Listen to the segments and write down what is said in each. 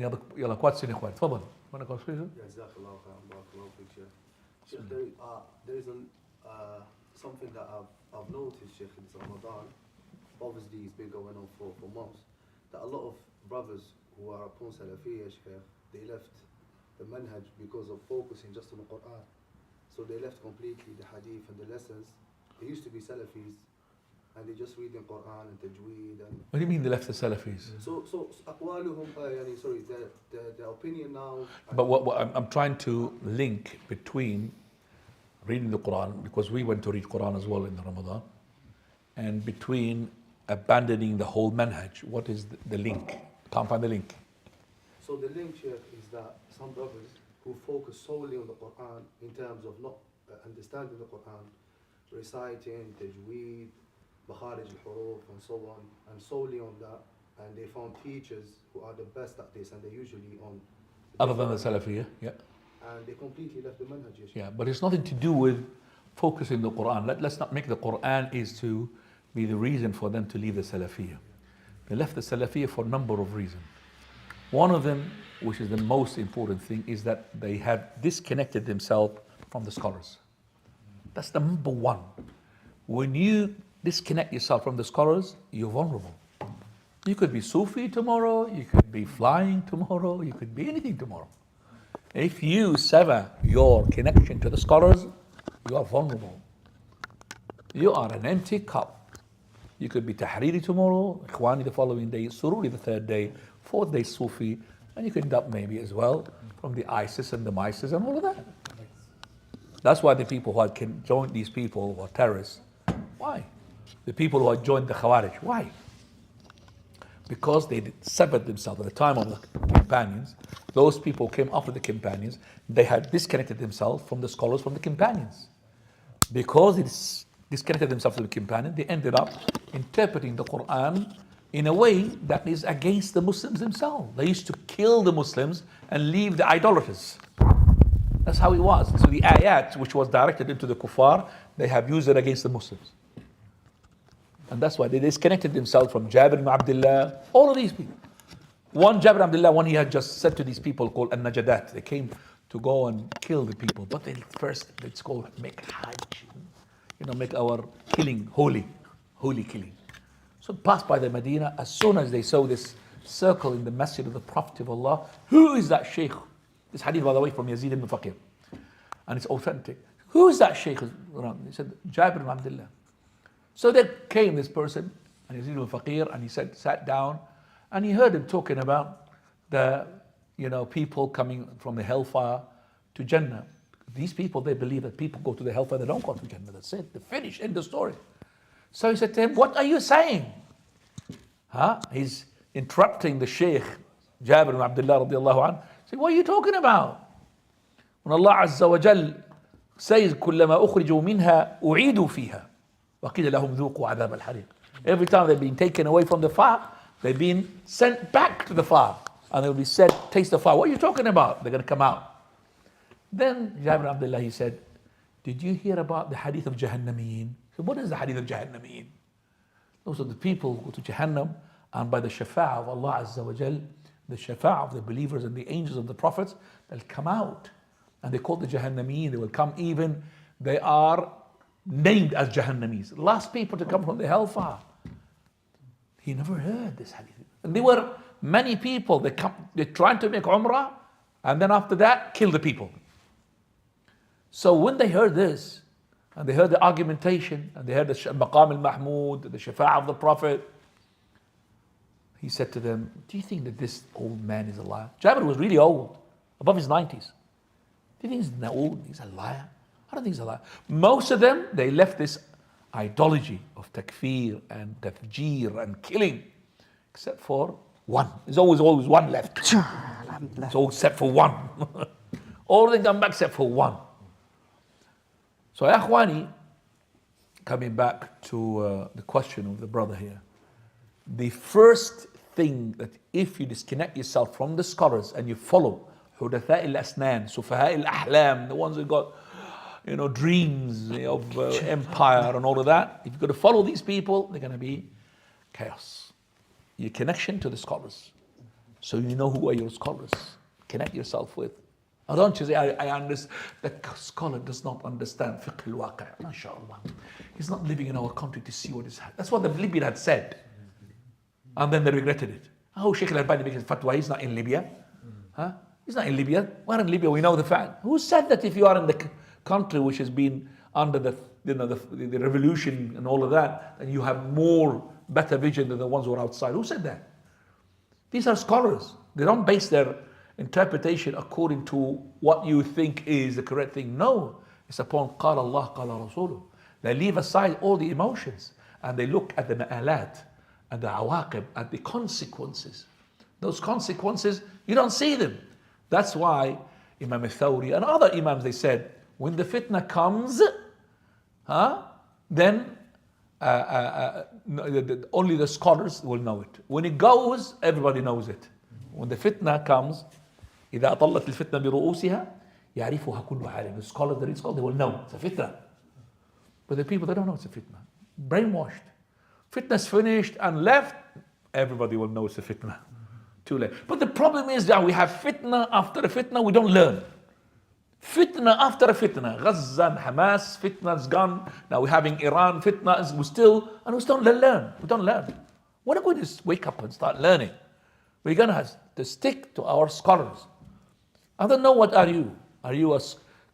يلا كويسين يا اخوان تفضل. وانا كويسين. جزاك الله خير بارك الله فيك شيخ. Sheikh, there is something that I've noticed, Sheikh, in this Ramadan. Obviously, it's been going on for months. That a lot of brothers who are upon Salafiyya, Sheikh, they left the manhaj because of focusing just on the Quran. So they left completely the hadith and the lessons. They used to be Salafis, and they just read the Quran and tajweed. And What do you mean they left the Salafis? So أقوالهم sorry, the opinion now. But what I'm trying to link between reading the Quran, because we went to read Quran as well in the Ramadan, and between abandoning the whole manhaj. What is the link? Can't find the link. So the link, Sheikh, is that some brothers who focus solely on the Quran in terms of not understanding the Quran, reciting, tajweed, makharij al-huruf and so on, and solely on that, and they found teachers who are the best at this, and they're usually on Other than the Salafiyya, yeah. And they completely left the manhaj. Yeah, but it's nothing to do with focusing the Quran. Let's not make the Quran is to be the reason for them to leave the Salafiyya. They left the Salafiyya for a number of reasons. One of them, which is the most important thing, is that they have disconnected themselves from the scholars. That's the number one. When you disconnect yourself from the scholars, you're vulnerable. You could be Sufi tomorrow, you could be flying tomorrow, you could be anything tomorrow. If you sever your connection to the scholars, you are vulnerable. You are an empty cup. You could be Tahriri tomorrow, Ikhwani the following day, Sururi the third day, fourth day Sufi, and you could end up maybe as well from the ISIS and the MISIS and all of that. That's why the people who had joined these people who are terrorists, why? The people who had joined the Khawarij, why? Because they severed themselves at the time of the companions. Those people came after the companions, they had disconnected themselves from the scholars, from the companions. Because they disconnected themselves from the companions, they ended up interpreting the Quran in a way that is against the Muslims themselves. They used to kill the Muslims and leave the idolaters. That's how it was. So the ayat which was directed into the kuffar, they have used it against the Muslims. And that's why they disconnected themselves from Jabir ibn Abdullah, all of these people. One Jabir ibn Abdullah, one he had just said to these people called An-Najadat, they came to go and kill the people. But they first, let's go make Hajj. Make our killing holy killing. So passed by the Medina, as soon as they saw this circle in the masjid of the Prophet of Allah, who is that Shaykh? This hadith, by the way, from Yazid ibn Faqir. And it's authentic. Who is that Shaykh? He said, Jabir ibn Abdullah. So there came this person, and Yazid ibn Faqir, and he sat down, and he heard him talking about the people coming from the hellfire to Jannah. These people, they believe that people go to the hellfire, they don't go to Jannah. That's it. They finish, end the story. So he said to him, what are you saying? He's interrupting the Shaykh, Jabir ibn Abdullah radiallahu anhu. He said, what are you talking about? When Allah Azza wa Jal says, كُلَّمَا أُخْرِجُوا مِنْهَا أُعِيدُوا فِيهَا وَقِيلَ لَهُمْ ذُوقُوا عَذَابَ الْحَرِيقِ. Every time they've been taken away from the fire, they've been sent back to the fire. And they'll be said, taste the fire. What are you talking about? They're going to come out. Then Jabir ibn Abdullah, he said, did you hear about the hadith of Jahannamiyeen? So what is the hadith of Jahannamiyeen? Those are the people who go to Jahannam, and by the shafa'ah of Allah Azza wa Jal, the shafa'ah of the believers and the angels of the prophets, they'll come out. And they call the Jahannamiyeen. They will come even, they are named as Jahannamis. Last people to come from the hellfire. He never heard this hadith. And there were many people, they're trying to make Umrah, and then after that, kill the people. So when they heard this, and they heard the argumentation, and they heard the Maqam al-Mahmud, the Shafa'ah of the Prophet, he said to them, do you think that this old man is a liar? Jabir was really old, above his 90s. Do you think he's old? He's a liar? I don't think he's a liar. Most of them, they left this ideology of takfir and tafjir and killing, except for one. There's always one left. So except for one. All of them come back except for one. So Akhwani, coming back to the question of the brother here, the first thing that if you disconnect yourself from the scholars and you follow Hudatha al-Asnan, Sufaha al-Ahlam, the ones who got dreams of empire and all of that, if you're going to follow these people, they're going to be chaos. Your connection to the scholars. So you know who are your scholars. Connect yourself with. Or don't you say, I understand. The scholar does not understand fiqh al-waqi'. MashaAllah. He's not living in our country to see what is happening. That's what the Libyan had said. And then they regretted it. Oh, Shaykh al-Albani makes fatwa, he's not in Libya. Huh? He's not in Libya. We're in Libya, we know the fact. Who said that if you are in the country which has been under the revolution and all of that, then you have better vision than the ones who are outside? Who said that? These are scholars. They don't base their interpretation according to what you think is the correct thing. No, it's upon قال Allah, قال رسوله. They leave aside all the emotions and they look at the ma'alat and the awaqib, at the consequences. Those consequences, you don't see them. That's why Imam al-Thawri and other imams, they said, when the fitna comes, then only the scholars will know it. When it goes, everybody knows it. When the fitna comes, إذا أطلت الفتنة برؤوسها يعرفها كل عالم. The scholars, the read scholars, they will know it's a fitna. But the people, they don't know it's a fitna. Brainwashed. Fitna's finished and left, everybody will know it's a fitna. Too late. But the problem is that we have fitna after a fitna, we don't learn. Fitna after a fitna. Gaza, Hamas, fitna's gone. Now we're having Iran, fitna, we still don't learn. We don't learn. We're not going to wake up and start learning. We're going to have to stick to our scholars. I don't know, what are you? Are you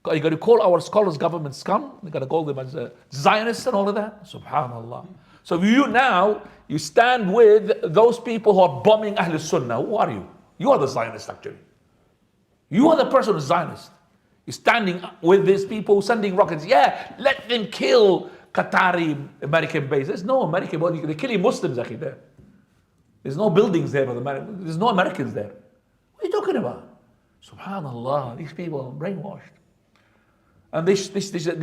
going to call our scholars government scum? You're going to call them as Zionists and all of that? Subhanallah. So you stand with those people who are bombing Ahl Sunnah. Who are you? You are the Zionist actually. You are the person who's Zionist. You're standing with these people sending rockets. Yeah, let them kill Qatari American base. There's no American base. They're killing Muslims actually there. There's no buildings there. There's no Americans there. What are you talking about? Subhanallah, these people are brainwashed. And they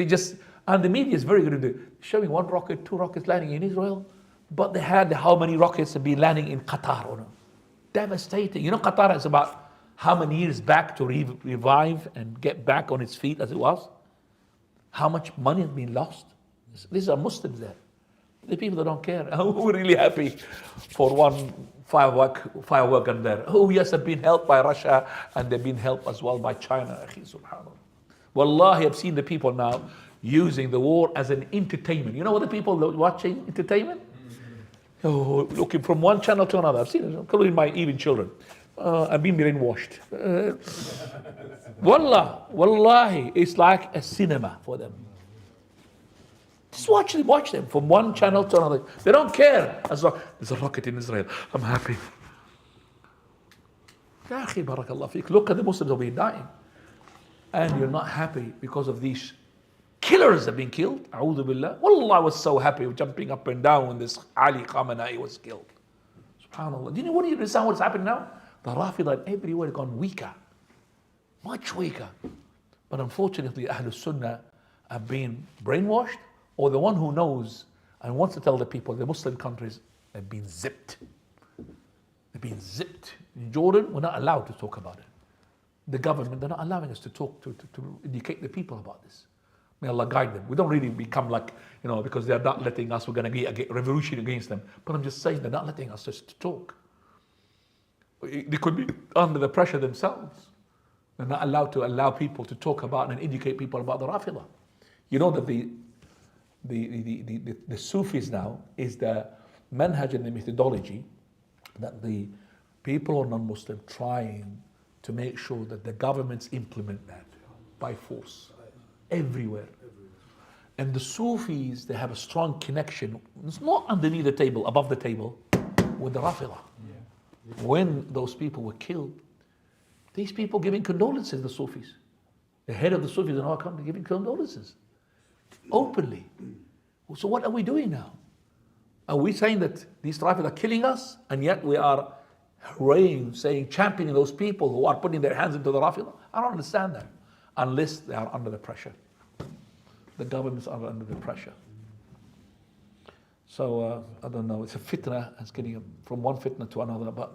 just, and the media is very good at showing 1 rocket, 2 rockets landing in Israel, but they had how many rockets have been landing in Qatar? Or no? Devastating. You know, Qatar is about how many years back to revive and get back on its feet as it was? How much money has been lost? These are Muslims there. The people that don't care. Oh, we're really happy for one firework on there. Oh yes, they've been helped by Russia and they've been helped as well by China. Subhanallah. Wallahi, I've seen the people now using the war as an entertainment. You know what the people are watching entertainment? Oh, looking from one channel to another. I've seen it, including my even children. I've been brainwashed. Wallahi, it's like a cinema for them. Just watch them from one channel to another. They don't care. As long there's a rocket in Israel, I'm happy. Ya akhi, barakallah feek. Look at the Muslims who are dying. And you're not happy because of these killers have been killed. A'udhu billah. Wallah, I was so happy jumping up and down when this Ali Khamenei was killed. Subhanallah. Do you understand what's happening now? The Rafidah everywhere have gone weaker. Much weaker. But unfortunately, Ahlul Sunnah have been brainwashed, or the one who knows and wants to tell the people, the Muslim countries have been zipped. They've been zipped. In Jordan, we're not allowed to talk about it. The government, they're not allowing us to talk, to educate the people about this. May Allah guide them. We don't really become like, because they're not letting us, we're going to get a revolution against them. But I'm just saying, they're not letting us just talk. They could be under the pressure themselves. They're not allowed to allow people to talk about and educate people about the Rafidah. You know that the Sufis now is the manhaj and the methodology that the people who are non-Muslim trying to make sure that the governments implement that by force everywhere. And the Sufis, they have a strong connection. It's not underneath the table, above the table, with the Rafidah. When those people were killed, these people giving condolences, the Sufis. The head of the Sufis in our country giving condolences openly. So what are we doing now? Are we saying that these Rafidah are killing us, and yet we are hurraying, saying, championing those people who are putting their hands into the Rafidah? I don't understand that, unless they are under the pressure. The governments are under the pressure. So I don't know, it's a fitna, it's getting from one fitna to another, but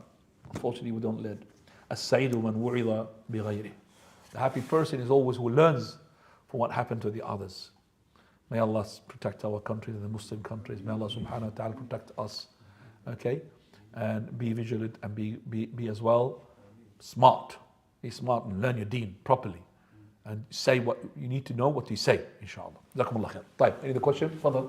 unfortunately we don't learn. As-Sa'idu man wu'idha bighayri. The happy person is always who learns from what happened to the others. May Allah protect our countries and the Muslim countries. May Allah subhanahu wa ta'ala protect us. Okay? and be vigilant and be as well smart. Be smart and learn your deen properly. And say what you need to know, what you say, inshallah. Jazakumullah khair. طيب, any other question? Fadal.